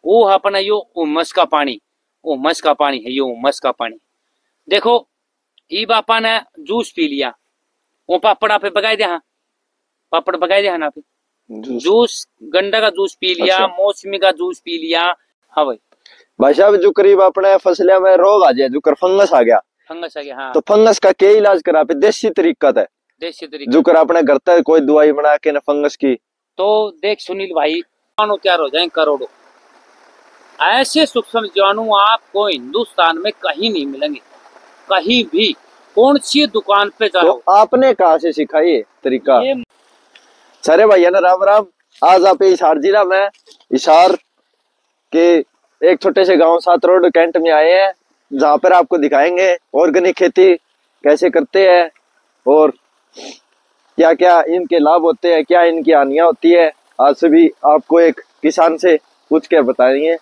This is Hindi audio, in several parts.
वो अपना यो उमस का पानी है, यो उमस का पानी। देखो ई बापा ने जूस पी लिया, वो पापड़ आप बगाई दे, हाँ पापड़ बगाई दे ना पे जूस गंडा का जूस पी लिया, अच्छा। मौसमी का जूस पी लिया। हाँ भाई साहब जो करीब अपने फसलिया में रोग आ जाए, जो कर फंगस आ गया, हाँ तो फंगस का क्या इलाज करा पे? देसी तरीका था, देसी तरीका जो कर अपने घर तक कोई दवाई बना के ना फंगस की। तो देख सुनील भाई, जीवाणु तैयार हो जाए करोड़ों। ऐसे सूक्ष्म जीवाणु आपको हिंदुस्तान में कहीं नहीं मिलेंगे, कहीं भी, कौन सी दुकान पे जाओ। तो आपने कहाँ से सीखा ये तरीका? ये सारे भैया ना राम राम। आज आप हिसार जिला में हिसार के एक छोटे से गांव 7 रोड कैंट में आए हैं, जहाँ पर आपको दिखाएंगे ऑर्गेनिक खेती कैसे करते हैं और क्या क्या इनके लाभ होते हैं, क्या इनकी हानियां होती है। आज सभी आपको एक किसान से पूछ के बताएंगे।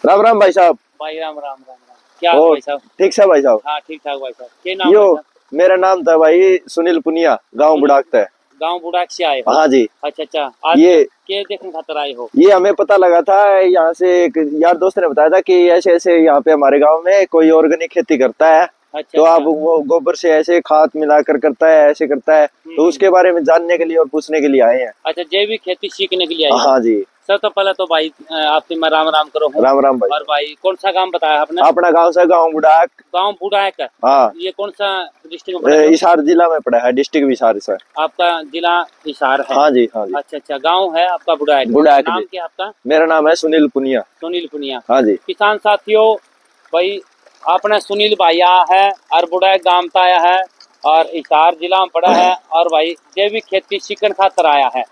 राम राम भाई साहब। भाई राम राम राम राम। क्या हाल भाई साहब? ठीक से भाई साहब? हाँ ठीक ठाक भाई साहब। क्या नाम यो भाई साहब? मेरा नाम था भाई सुनील पुनिया, गांव बुढ़ाकता है। गांव बुढ़ाक से आए हो? हाँ जी। अच्छा आज ये के देखने खातर आए हो? ये हमें पता लगा था, यहाँ से एक यार दोस्त ने बताया था कि ऐसे ऐसे यहाँ पे हमारे गांव में कोई ऑर्गेनिक खेती करता है। अच्छा, तो आप वो गोबर से ऐसे खाद मिलाकर करता है, ऐसे करता है, तो उसके बारे में जानने के लिए और पूछने के लिए आए हैं। अच्छा, जैविक खेती सीखने के लिए आए? हाँ जी। सबसे पहले तो भाई आपसे मैं राम राम करो। राम राम भाई। और भाई कौन सा गांव बताया आपने? अपना गांव से गांव बुढ़ाक। गांव बुढ़ाक। हाँ। ये कौन सा डिस्ट्रिक्ट में पड़ा है? हिसार जिला में पड़ा है, डिस्ट्रिक्ट हिसार से। आपका जिला हिसार है? हाँ जी हाँ जी। अच्छा, गांव है आपका बुढ़ाक। बुढ़ाक। नाम क्या आपका? मेरा नाम है सुनील पुनिया। सुनील पुनिया। हाँ जी। किसान साथियों, भाई अपना सुनील भाई आया है और बुढ़ाक गांव का आया है और हिसार जिला में पड़ा है और भाई जैविक खेती सीखने खातर आया है।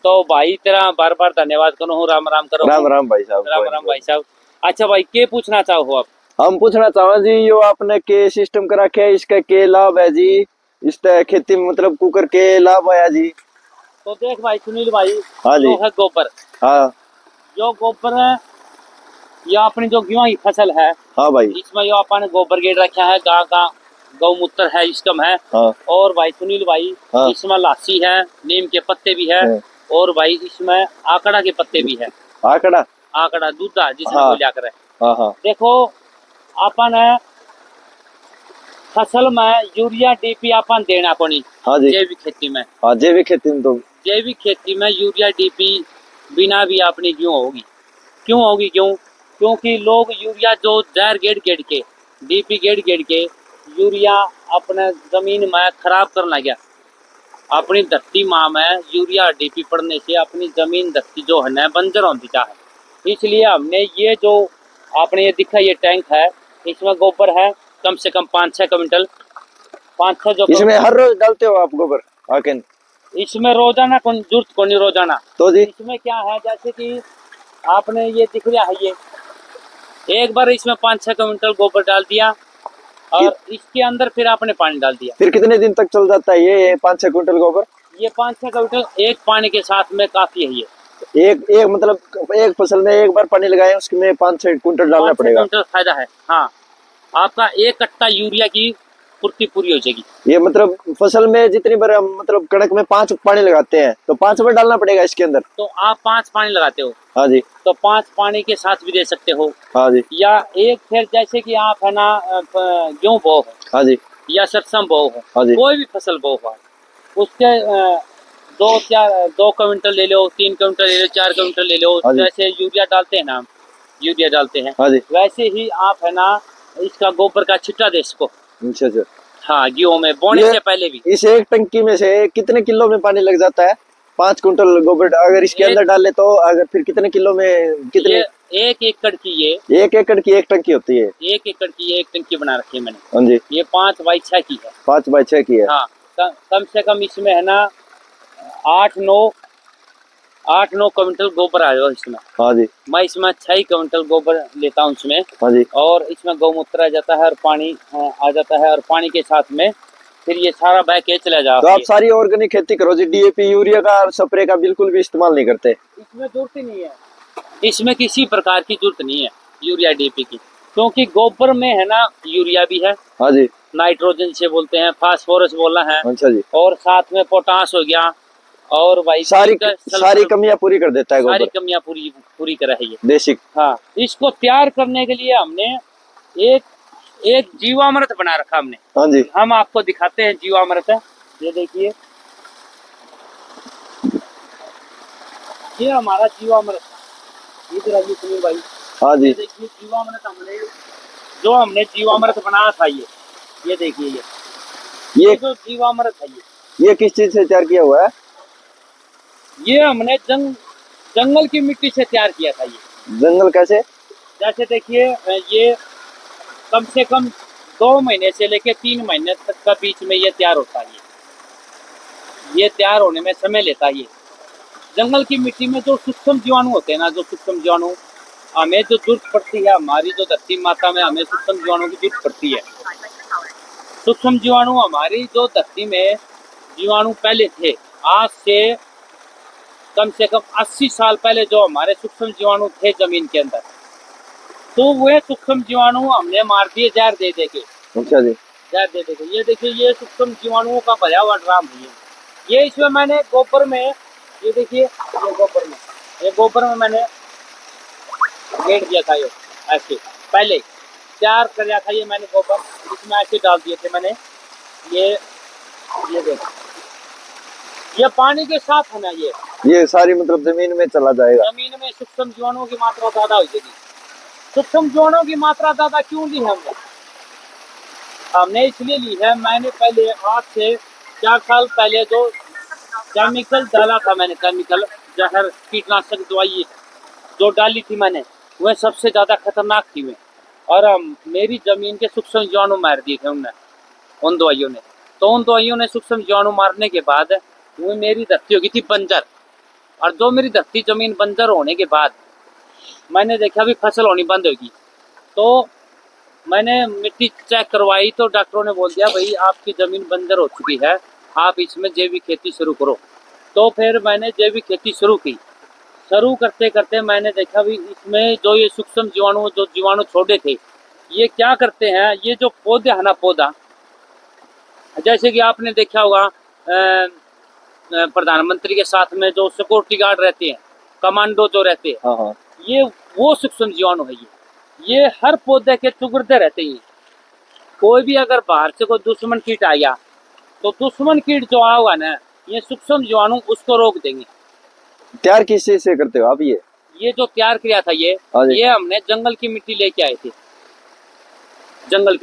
तो भाई तेरा बार बार धन्यवाद करो, राम राम करो। राम राम भाई साहब। राम राम भाई साहब। अच्छा भाई, के पूछना चाहो आप? हम पूछना चाहो जी, यो आपने के सिस्टम करा के इसका के लाभ है जी, इस खेती में मतलब कुकर के लाभ है जी? तो देख भाई सुनील भाई, हाँ जी। जो है गोबर, हाँ जो गोबर है ये अपनी जो गेहूं की फसल है। हाँ भाई। इसमें यो अपन गोबर गेट रखा है, गौमूत्र है, इसकम है। हाँ। और भाई सुनील भाई, हाँ। इसमें लासी है, नीम के पत्ते भी है। हाँ। और भाई इसमें आकड़ा के पत्ते भी है। आकड़ा दूधा जिसमें हाँ। बोलिया करे। हाँ हाँ। देखो अपन फसल में यूरिया डीपी अपन देना पड़ी। हाँ जी। जैविक खेती में। हाँ जैविक खेती में तो जैविक खेती में यूरिया डीपी बिना भी अपनी क्यों होगी? क्योंकि लोग यूरिया जो जहर गेड़ के डीपी गेड़ के यूरिया अपने जमीन में खराब करना गया। अपनी धरती माँ में यूरिया डीपी पड़ने से अपनी जमीन धरती जो है ना बंजर होती चाहे। इसलिए हमने ये जो आपने ये दिखा, ये टैंक है, इसमें गोबर है कम से कम 5-6 क्विंटल। 5-6 जो इसमें हर रोज डालते हो आप गोबर आके? इसमें रोजाना कौन जरूरत को नहीं रोजाना। तो जी इसमें क्या है, जैसे कि आपने ये दिख रहा है, ये एक बार इसमें 5-6 क्विंटल गोबर डाल दिया और इसके अंदर फिर आपने पानी डाल दिया। फिर कितने दिन तक चल जाता है ये 5-6 क्विंटल गोबर? ये 5-6 क्विंटल एक पानी के साथ में काफी है। ये एक मतलब एक फसल में एक बार पानी लगाए उसमें 5-6 क्विंटल डालना पड़ेगा। 5-6 क्विंटल फायदा है। हाँ, आपका 1 कट्टा यूरिया की पूर्ति पूरी हो जाएगी। ये मतलब फसल में जितनी बार हम मतलब कणक में 5 पानी लगाते हैं तो 5 बार डालना पड़ेगा इसके अंदर? तो आप 5 पानी लगाते हो? हाँ जी। तो 5 पानी के साथ भी दे सकते हो। हाँ जी। या एक फिर जैसे कि आप है ना गेहूं बो हो। हाँ जी। या सरसों बो हो। हाँ जी। कोई भी फसल बो हो, उसके 2 क्विंटल ले लो, 3 क्विंटल ले लो, 4 क्विंटल ले लो। जैसे यूरिया डालते हैं ना, यूरिया डालते हैं, हाँ जी, वैसे ही आप है ना इसका गोबर का छिट्टा दे इसको। अच्छा। हाँ, गेहूं में बोने से पहले भी। इस एक टंकी में से कितने किलो में पानी लग जाता है? 5 क्विंटल गोबर अगर इसके अंदर डाले तो अगर फिर कितने किलो में कितने? 1 एकड़ की ये 1 एकड़ की 1 टंकी होती है। 1 एकड़ की 1 टंकी बना रखी है मैंने। हाँ जी। ये 5x6 की है। 5x6 की है। हाँ, कम से कम इसमें है ना 8-9 क्विंटल गोबर आएगा इसमें। हाँ जी। मैं इसमें 6 क्विंटल गोबर लेता हूँ इसमें। हाँ जी। और इसमें गौमूत्र आ जाता है और पानी आ जाता है और पानी के साथ में फिर ये सारा बह के चला जाता है। तो आप सारी ऑर्गेनिक खेती करो जी, डीएपी यूरिया का और स्प्रे का बिल्कुल भी इस्तेमाल नहीं करते? इसमें जरूरत ही नहीं है, इसमें किसी प्रकार की जरूरत नहीं है यूरिया डीएपी की, क्योंकि गोबर में है ना यूरिया भी है। हाँ जी। नाइट्रोजन से बोलते हैं, फास्फोरस बोलना है। अच्छा जी। और साथ में पोटास हो गया, और भाई सारी कमियां पूरी कर देता है सारी गोबर। कमियां पूरी पूरी कर है ये देसी। हाँ। इसको तैयार करने के लिए हमने एक एक जीवामृत बना रखा हमने। हाँ जी। हम आपको दिखाते हैं जीवामृत। ये देखिए, ये हमारा जीवामृत इधर आइए सुनील भाई। हाँ जी। ये देखिए जीवामृत हमने जीवामृत बनाया था ये देखिए ये जो जीवामृत है ये किस चीज से तैयार किया हुआ है? ये हमने जंगल की मिट्टी से तैयार किया था। ये जंगल कैसे? जैसे देखिए, ये कम से कम 2 महीने से लेके 3 महीने तक का बीच में ये तैयार होता है। ये तैयार होने में समय लेता है। ये जंगल की मिट्टी में जो सूक्ष्म जीवाणु होते हैं ना, जो सूक्ष्म जीवाणु हमें जो जरूरत पड़ती है, हमारी जो धरती माता में हमें सूक्ष्म जीवाणु की जरूरत पड़ती है। सूक्ष्म जीवाणु हमारी जो धरती में जीवाणु पहले थे, आज से कम 80 साल पहले जो हमारे सूक्ष्म जीवाणु थे जमीन के अंदर, तो वे सूक्ष्म जीवाणु हमने मार दिए जहर दे के। अच्छा जी। जहर दे के। ये देखिए, ये सूक्ष्म जीवाणुओं का भरा हुआ ड्राम है ये इसमें मैंने गोबर में, ये देखिए, ये गोबर में मैंने गेड़ दिया था। ये ऐसे पहले तैयार कर दिया था ये मैंने गोबर, इसमें ऐसे डाल दिए थे मैंने। ये देखो, ये पानी के साथ है ना, ये सारी मतलब जमीन में चला जाएगा। जमीन में सूक्ष्म जीवाणुओं की मात्रा ज्यादा हो जाएगी। सूक्ष्म जीवाणुओं की मात्रा ज्यादा क्यों ली है हमने इसलिए ली है, मैंने पहले आज से 4 साल पहले जो केमिकल डाला था मैंने, केमिकल जहर कीटनाशक दवाई जो डाली थी मैंने, वह सबसे ज्यादा खतरनाक थी वे। और मेरी जमीन के सूक्ष्म जीवाणु मार दिए थे उन दवाइयों ने। तो उन दवाइयों ने सूक्ष्म जीवाणु मारने के बाद वो मेरी धरती हो गई थी बंजर। और जो मेरी धरती जमीन बंजर होने के बाद मैंने देखा भी फसल होनी बंद होगी। तो मैंने मिट्टी चेक करवाई तो डॉक्टरों ने बोल दिया, भाई आपकी ज़मीन बंजर हो चुकी है, आप इसमें जैविक खेती शुरू करो। तो फिर मैंने जैविक खेती शुरू की। शुरू करते करते मैंने देखा भी इसमें जो ये सूक्ष्म जीवाणु, जो जीवाणु छोड़े थे, ये क्या करते हैं, ये जो पौधे है ना, पौधा जैसे कि आपने देखा होगा प्रधानमंत्री के साथ में जो सिक्योरिटी गार्ड रहते हैं, कमांडो जो रहते हैं, हाँ हाँ, ये वो सूक्ष्म जीवाणु है। ये हर पौधे के चुगड़ते रहते हैं। कोई भी अगर बाहर से कोई दुश्मन कीट आ गया तो दुश्मन कीट जो आया हुआ ना, ये सूक्ष्म जीवाणु उसको रोक देंगे। तैयार किस चीज से करते हो आप? ये जो तैयार किया था ये हमने जंगल की मिट्टी लेके आए थे। जंगल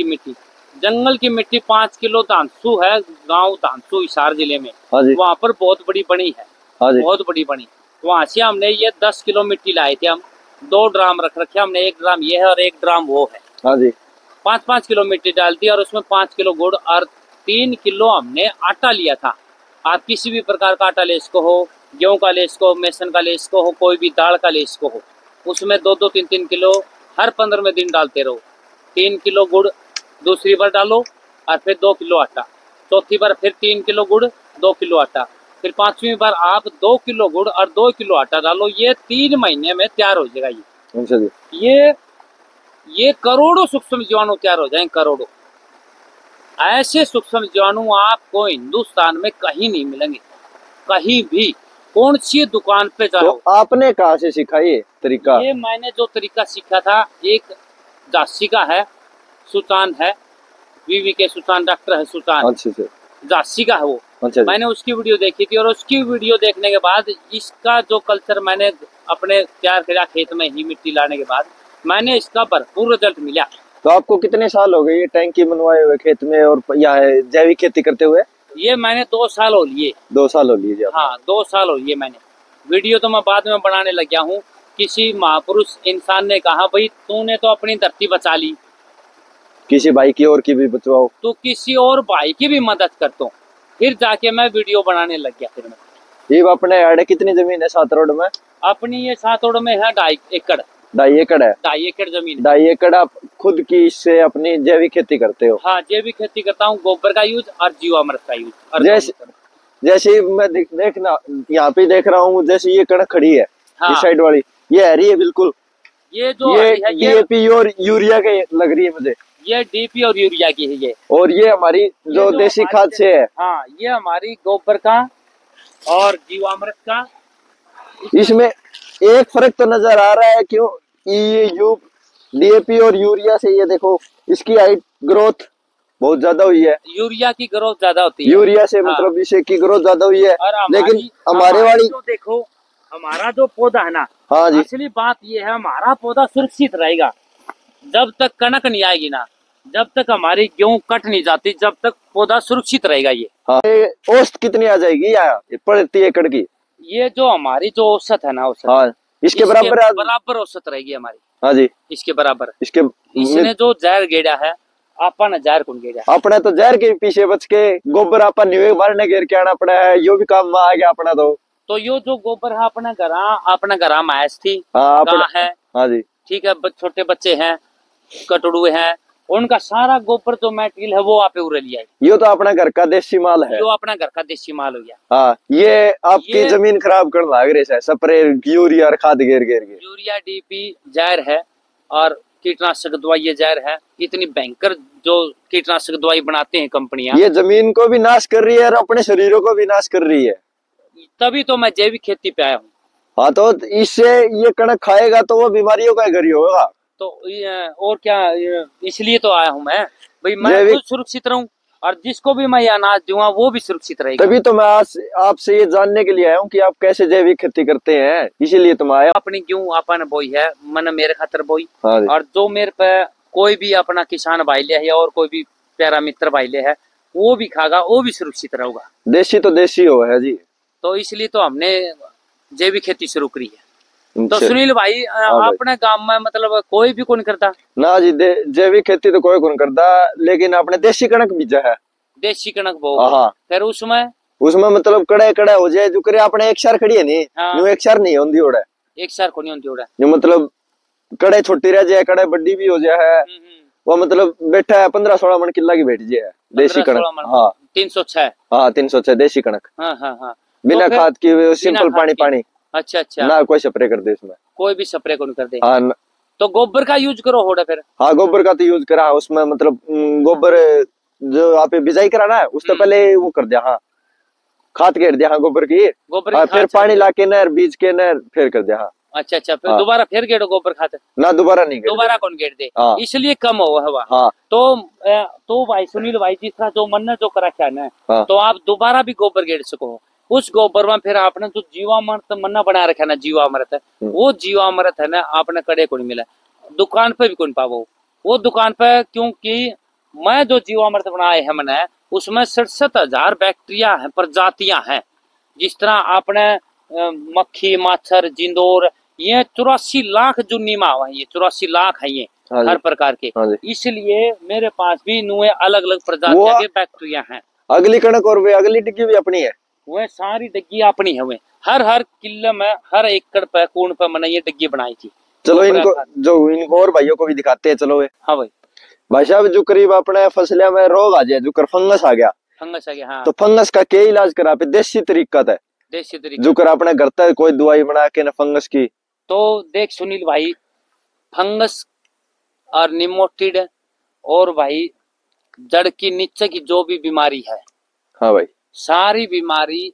की मिट्टी 5 किलो धानसू है, गांव धानसू हिसार जिले में, वहाँ पर बहुत बड़ी बनी है, बहुत बड़ी बनी। वहाँ से हमने ये 10 किलो मिट्टी लाए थे। हम 2 ड्राम रख रखे हमने, 1 ड्राम ये है और 1 ड्राम वो है। 5-5 किलो मिट्टी डाल दी और उसमें 5 किलो गुड़ और 3 किलो हमने आटा लिया था। आप किसी भी प्रकार का आटा ले इसको हो, गेहूं का ले इसको, मेसन का ले इसको हो, कोई भी दाल का ले इसको हो, उसमें 2-2, 3-3 किलो हर 15वें दिन डालते रहो। 3 किलो गुड़ दूसरी बार डालो और फिर 2 किलो आटा, चौथी बार फिर 3 किलो गुड़ 2 किलो आटा, फिर 5वीं बार आप 2 किलो गुड़ और 2 किलो आटा डालो। ये 3 महीने में तैयार हो जाएगा। ये करोड़ों सूक्ष्म जीवाणु तैयार हो जाएंगे, करोड़ों। ऐसे सूक्ष्म जीवाणु आपको हिंदुस्तान में कहीं नहीं मिलेंगे, कहीं भी, कौन सी दुकान पे जाओ। तो आपने कहाँ से सीखा ये तरीका? ये मैंने जो तरीका सीखा था, एक झांसी का है, सुल्तान है, VVK सुल्तान, डॉक्टर है सुल्तान। अच्छा, झांसी का है वो। अच्छा, मैंने उसकी वीडियो देखी थी और उसकी वीडियो देखने के बाद इसका जो कल्चर मैंने अपने तैयार किया खेत में ही मिट्टी लाने के बाद, मैंने इसका भरपूर रिजल्ट मिला। तो आपको कितने साल हो गए ये टैंकी बनवाए हुए खेत में और या जैविक खेती करते हुए? ये मैंने 2 साल हो लिए। 2 साल हो लिए? हाँ, 2 साल हो लिए। मैंने वीडियो तो मैं बाद में बनाने लग गया हूँ। किसी महापुरुष इंसान ने कहा, भाई तूने तो अपनी धरती बचा ली, किसी भाई की और की भी बचवाओ, तो किसी और भाई की भी मदद करता हूँ। फिर जाके मैं वीडियो बनाने लग गया। फिर मैं ये अपने आड़े कितनी जमीन है सात रोड में? अपनी ये 7 रोड में है 2.5 एकड़। 2.5 एकड़ है? 2.5 एकड़ जमीन। 2.5 एकड़ आप खुद की इससे अपनी जैविक खेती करते हो? हाँ, जैविक खेती करता हूँ, गोबर का यूज और जीवामृत का यूज। जैसे मैं देखना यहाँ पे देख रहा हूँ, जैसे ये कणक खड़ी है, हाँ, इस साइड वाली ये हरी है बिल्कुल। ये जो ये है DAP और यूरिया के लग रही है मुझे। ये DAP और यूरिया की है ये। और ये हमारी जो देसी खाद से है। हाँ, ये हमारी गोबर का और जीवामृत का इसमें एक फर्क तो नजर आ रहा है, क्यों ये यू डीएपी और यूरिया से, ये देखो इसकी हाइट ग्रोथ बहुत ज्यादा हुई है। यूरिया की ग्रोथ ज्यादा होती है। यूरिया से हाँ। मतलब इसे की ग्रोथ ज्यादा हुई है। और लेकिन हमारे वाली जो देखो, हमारा जो पौधा है ना, हाँ जी, असली बात ये है, हमारा पौधा सुरक्षित रहेगा जब तक कनक नहीं आएगी ना, जब तक हमारी गेहूं कट नहीं जाती, जब तक पौधा सुरक्षित रहेगा। ये हाँ। औसत कितनी आ जाएगी या प्रति एकड़ की? ये जो हमारी जो औसत है ना, औसत हाँ, इसके बराबर बराबर औसत रहेगी हमारी। हाँ जी, इसके बराबर। इसके इसने जो जहर गेड़ा है, आपा ने जहर कौन गेड़ा? अपने तो जहर के पीछे बच के गोबर आपा न्यूए मारने घेर के आना पड़ा है, यो भी काम में आ गया अपना। तो यो जो गोबर है अपने घरा मैस थी, हाँ गां है, हाँ जी, ठीक है, छोटे बच्चे हैं, कटड़ुए हैं, उनका सारा गोबर जो मटेरियल है वो आप उड़ लिया है। यो तो अपना घर का देसी माल है, जो अपना घर का देसी माल हो गया। हाँ, ये आपकी जमीन खराब करने लग रही है, स्प्रे यूरिया और खाद घेर घेर के। यूरिया डीपी जहर है और कीटनाशक दवाई ये जहर है। इतनी भयंकर जो कीटनाशक दवाई बनाते हैं कंपनियां, ये जमीन को भी नाश कर रही है और अपने शरीरों को भी नाश कर रही है। तभी तो मैं जैविक खेती पे आया हूँ। हाँ, तो इससे ये कणक खाएगा तो वो बीमारियों का घर ही होगा। तो और क्या, इसलिए तो आया हूँ मैं, भाई मैं खुद सुरक्षित रहूं और जिसको भी मैं ये अनाज दूंगा वो भी सुरक्षित रहेगा। तभी तो मैं आज आपसे ये जानने के लिए आया हूँ कि आप कैसे जैविक खेती करते हैं, इसीलिए तो मैं आया। अपनी गेहूं आपने बोई है, मैंने मेरे खातर बोई। हाँ, और जो मेरे पे कोई भी अपना किसान भाई ले है और कोई भी प्यारा मित्र भाई ले है, वो भी खागा, वो भी सुरक्षित रहेगा। देसी तो देसी हो है जी। तो इसलिए तो हमने जैविक खेती शुरू करी है। तो सुनील भाई, अपने गांव में मतलब कोई भी कौन करता ना जी? जैविक खेती तो कोई कौन करता, लेकिन आपने देसी कणक बीजा है। देसी कणक बो, हाँ, फिर उसमें मतलब कड़े कड़े हो जाए जो करे अपने एक सार खड़ी है नहीं। हाँ। एक सार नहीं होती ओड़ा, एक सार को नहीं होती ओड़ा, जो मतलब कड़े छोटी रह जाए, कड़े बड़ी भी हो जाए है। वो मतलब बैठा है 15-16 मन किला की बैठ जाए देसी कणक। हाँ, 306। हाँ, 306 देसी कणक। हाँ हाँ हाँ, बिना खाद की, सिंपल पानी। अच्छा अच्छा, ना कोई स्प्रे कर दे इसमें, कोई भी स्प्रे को नहीं कर दे। हाँ, तो गोबर का यूज करो होड़ा फिर। हाँ, गोबर का तो यूज करा उसमें, मतलब गोबर जो आप बिजाई कराना है उससे पहले वो कर दिया। हाँ, खाद घेर दिया, हाँ, गोबर की। फिर पानी लाके नहर बीज के नहर फिर कर दिया। हाँ, अच्छा अच्छा, फिर दोबारा फिर गेड़ो गोबर खाते ना, दोबारा नहीं, दोबारा कौन गेड़ दे, इसलिए कम हो हवा। हाँ, तो भाई सुनील भाई, जिस तरह जो मन ने जो करा क्या है, तो आप दोबारा भी गोबर गेड़ सको। उस गोबर में फिर आपने जो जीवामृत मन्ना बना रखा ना, जीवामृत है, वो जीवामृत है ना आपने कड़े को नहीं मिला, दुकान पे भी कौन पावो वो दुकान पे, क्योंकि मैं जो जीवामृत बनाए है मैंने, उसमें 67,000 बैक्टीरिया है, प्रजातियां हैं। जिस तरह आपने मक्खी, मच्छर, जिंदोर, ये 84 लाख जो नीमा हुआ है, ये 84 लाख है ये हर प्रकार के। इसलिए मेरे पास भी नुए अलग अलग प्रजातियां के बैक्टीरिया हैं। अगली कणक और वे अगली डिग्गी भी अपनी है, वह सारी डिग्गी अपनी है। वे हर किले में, हर एकड़ पे, कूण पे मैंने ये डिग्गी बनाई थी। चलो इनको और भाइयों को भी दिखाते हैं। चलो हाँ भाई साहब, जो करीब अपने फसलिया में रोग आ जाए, जो कर फंगस आ गया, हाँ। तो फंगस का क्या इलाज करा पे? देसी तरीका था, देसी तरीका जो कर अपने घर तक कोई दवाई बना के ना फंगस की। तो देख सुनील भाई, फंगस और निमोटिड और भाई जड़ की नीचे की जो भी बीमारी है, हाँ भाई, सारी बीमारी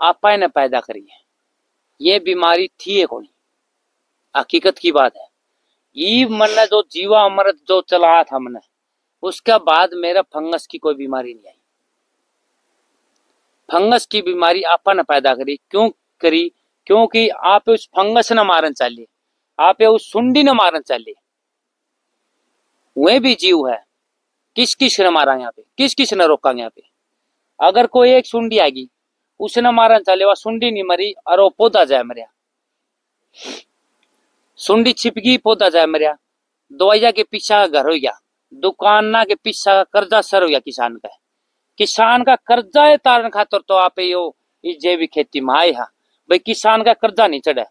आपा ने पैदा करी है। ये बीमारी थी है कौन, हकीकत की बात है। ये मैंने जो जीवा अमृत जो चलाया था मैंने, उसके बाद मेरा फंगस की कोई बीमारी नहीं आई। फंगस की बीमारी आपा ने पैदा करी, क्यों करी? क्योंकि आप उस फंगस न मारन चाहिए, आप उस सुंडी न मारन चाहिए। वह भी जीव है, किस किस ने मारा यहाँ पे, किस किस ने रोका यहाँ पे? अगर कोई एक सुंडी आएगी, उसने मारन चाहिए, वह सुंडी नहीं मरी और वो पौधा जाए मरिया। सुंडी छिपगी, पौधा जाए मरिया। दवाइया के पीछा घर हो गया, दुकाना के पीछा कर्जा सर हो गया किसान का। किसान का कर्जा तारण खातर तो आप यो जैविक खेती में आए हा भाई, किसान का कर्जा नहीं चढ़ा।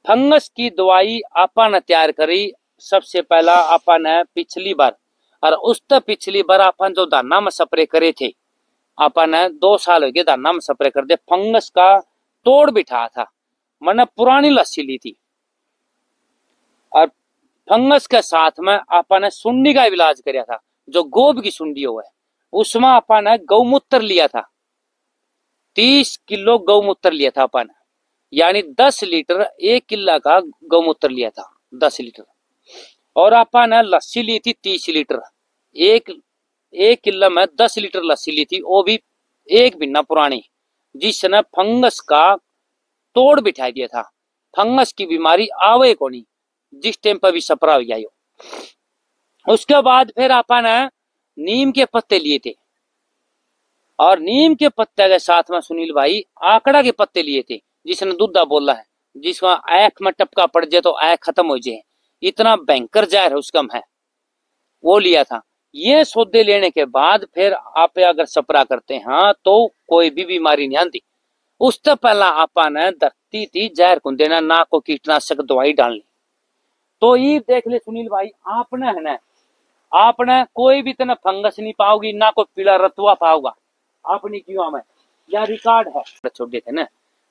फंगस की दवाई आपा ने तैयार करी सबसे पहला, आपा ने पिछली बार, और उस तक पिछली बार आपन जो दाना में स्प्रे करे थे, आपा ने 2 साल हो गए दाना में स्प्रे कर दे। फंगस का तोड़ बिठा था, मैंने पुरानी लस्सी ली थी, और फंगस के साथ में आपा ने सुंडी का इलाज कराया था, जो गोब की सुंडी हो है, उसमें आपा ने गौमूत्र लिया था। 30 किलो गौमूत्र लिया था अपन, यानी 10 लीटर 1 किला का गौमूत्र लिया था, 10 लीटर। और अपन लस्सी ली थी 30 लीटर, एक किला में 10 लीटर लस्सी ली थी, वो भी एक महीना पुरानी, जिसने फंगस का तोड़ बिठा दिया था। फंगस की बीमारी आवे को नहीं, जिस टाइम पर भी सपरा हो गया। उसके बाद फिर अपन नीम के पत्ते लिए थे, और नीम के पत्ते के साथ में सुनील भाई आकड़ा के पत्ते लिए थे, जिसने दूधा बोला है, जिसमें आंख में टपका पड़ जाए तो आंख खत्म हो जाए, इतना भयंकर जहर है उसका है, वो लिया था। ये सौदे लेने के बाद फिर आप अगर सपरा करते हैं तो कोई भी बीमारी नहीं आती। उससे पहला अपन धरती थी जहर को देना, ना को कीटनाशक दवाई डालनी। तो ये देख ले सुनील भाई, आपने है ना, आपने कोई भी तना फंगस नहीं पाओगी, ना कोई पीला रतुआ पाओगा अपनी जीवा में, यह रिकॉर्ड है। छोड़ देते ना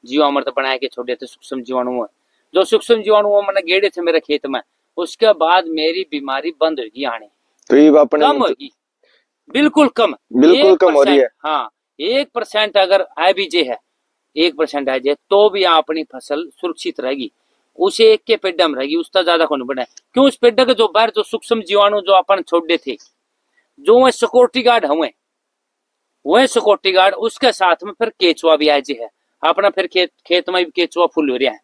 जीवामृत बना के छोड़ देते सूक्ष्म जीवाणु, जो सूक्ष्म जीवाणु मैंने गेड़े थे मेरे खेत में, उसके बाद मेरी बीमारी बंद होगी आने, तो ये अपने कम होगी, बिल्कुल कम हो रही है। हाँ 1% अगर आ भी जे है, 1% आ जाए तो भी अपनी फसल सुरक्षित रहेगी, उसे एक के पेड़ में रहेगी, उसका ज्यादा कौन बढ़े। क्यों? उस पेड़ के जो बाहर जो सूक्ष्म जीवाणु जो अपन छोड़े थे, जो वह सिक्योरिटी गार्ड हुए, वह सिक्योरिटी गार्ड, उसके साथ में फिर केचुआ भी आज है अपना, फिर खेत में भी केचुआ फुल हो रहा है।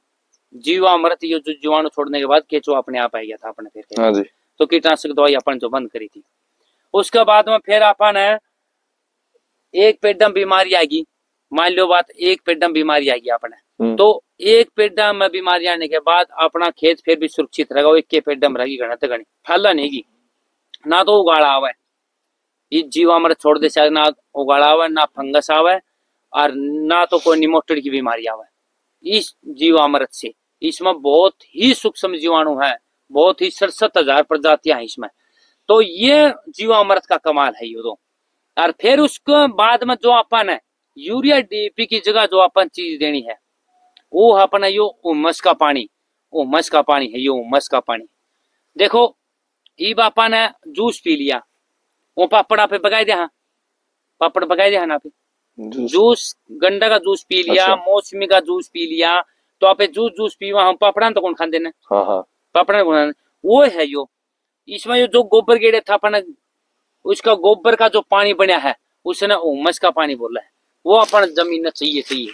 जीवामृत ये जो जीवाणु छोड़ने के बाद केचुआ अपने आप आ गया था अपने फिर। हाँ जी। तो कीटनाशक दवाई अपन जो बंद करी थी, उसके बाद में फिर अपन एक पेड़ बीमारी आएगी, मान लो बात, एक पेड़ बीमारी आएगी अपने, तो एक पेड़ में बीमारी आने के बाद अपना खेत फिर भी सुरक्षित रहेगा, वो एक के पेड़ में रहेगी, घना घनी फैला नहीं, ना तो उगाड़ा आवे, ये जीवामृत छोड़ दे शायद, ना उगाड़ा आवे, ना फंगस आवे, और ना तो कोई निमोनिया की बीमारी आवे इस जीवामृत से। इसमें बहुत ही सूक्ष्म जीवाणु है, बहुत ही 67,000 प्रजातियां हैं इसमें। तो ये जीवामृत का कमाल है ये दो। और फिर उसके बाद में जो अपन है यूरिया डीएपी की जगह जो अपन चीज देनी है, वो अपना यो उमस का पानी, उमस का पानी है, ये उमस का पानी। देखो ईब अपन ने जूस पी लिया, वो पापड़ आप पकाए दे, हाँ पापड़ पकाए दे, ना पे जूस गंडा का जूस पी लिया, अच्छा। मौसमी का जूस पी लिया, तो आप जूस पीवा, हम पापड़ा तो कौन खान देना, पापड़ा वो है यो। इसमें जो गोबर गेड़े था अपन, उसका गोबर का जो पानी बना है, उसने उमस का पानी बोला है, वो अपन जमीन चाहिए,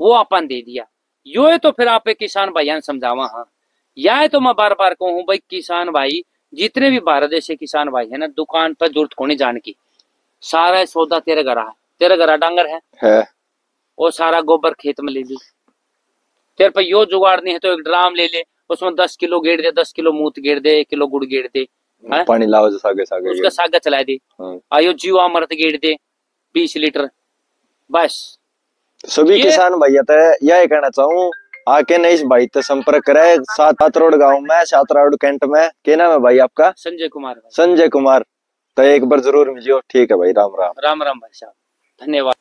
वो अपन दे दिया। यो है तो फिर आप किसान भाई समझावा, हाँ या तो मैं बार बार कहूँ भाई, किसान भाई जितने भी भारत देश के किसान भाई है ना, दुकान पर जरूरत को नहीं जान की, सारा सौदा तेरे घर है, तेरे घर डांगर है। वो सारा गोबर खेत में ले ली, तेरे पर यो जुगाड़ नहीं है तो एक ड्राम ले ले, उसमें 10 किलो गेड़ दे, 10 किलो मूत गेड़ दे, 1 किलो गुड़ गेड़ दे, पानी लाओ सागे उसका सागा चला दे, आयो जीवामृत गेड़ दे 20 लीटर, बस। सभी किसान भैया यही कहना चाहूँ, आके नहीं इस भाई तो संपर्क करे, सात रोड गाँव में, सातरा रोड कैंट में। क्या नाम है भाई आपका? संजय कुमार। संजय कुमार, तो एक बार जरूर मिलियो। ठीक है भाई, राम राम। राम राम भाई साहब, धन्यवाद।